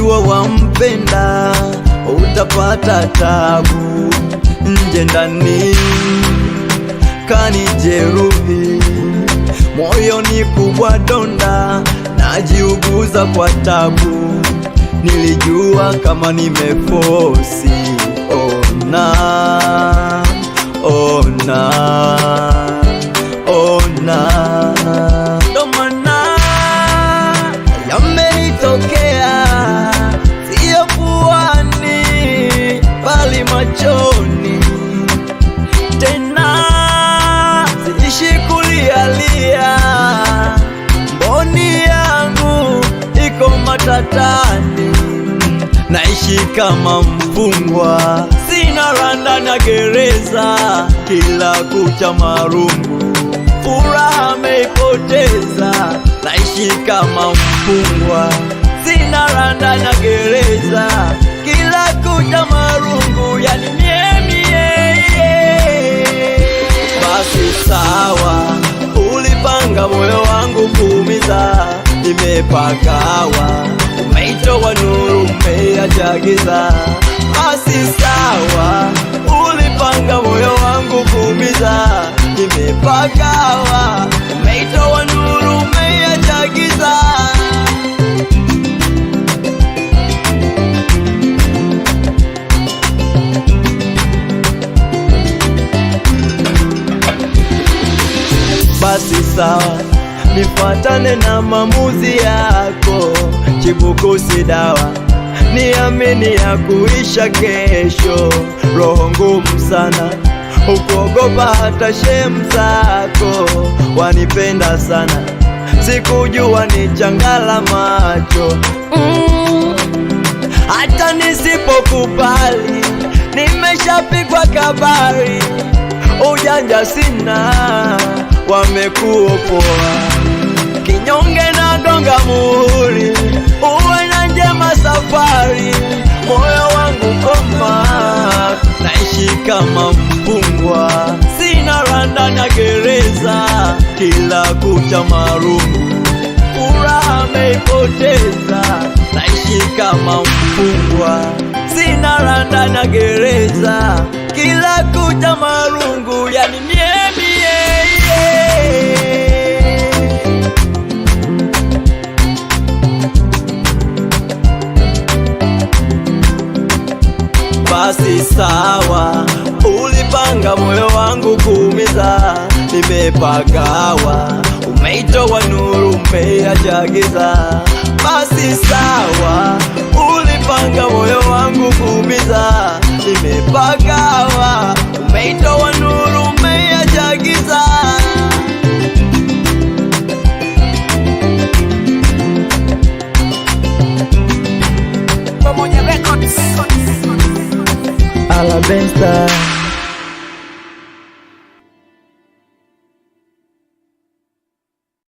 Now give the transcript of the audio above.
najua wampenda, utapata tabu nje ndani, kanijeruhi moyoni, kubwa donda, najiuguza kwa tabu. Nilijua kama nimefosi, ona, ona, ona, ndo maana yamenitokea, sio puani bali machoni. Tena siishi kulialia, mboni yangu iko matatani, naishi kama mfungwa, sina randa na gereza, kila kucha marungu, furaha meipoteza, naishi kama mfungwa, sina randa na gereza, kila kucha marungu, yani basi sawa, ulipanga moyo wangu kuumiza, nimepagawa, umeitoa nuru, umeacha giza. Basi sawa, ulipanga moyo wangu kuumiza, nimepagawa, umeitoa nuru, umeacha giza. Basi sawa, nifuatane na maamuzi yako, chibuko si dawa, niamini ya kuisha kesho. Roho ngumu sana, ukuogopa hata shemu zako, wanipenda sana, sikujua ni changala macho. Hata nisipokubali, nimeshapigwa kabari, ujanja sina, wamekuopoa, kinyonge na gonga muhuri, uwe na njema safari, moyo wangu koma, naishi kama mfungwa, sina randa na gereza, kila kucha marungu, furaha meipoteza, naishi kama mfungwa, sina randa na gereza, kila kucha marungu, yani basi sawa, ulipanga moyo wangu kuumiza, nimepagawa, umeitoa nuru, umeacha giza. Basi sawa, ulipanga moyo wangu kuumiza, nimepagawa, umeitoa nuru, umeacha giza. Pamoja Records. Alabensta.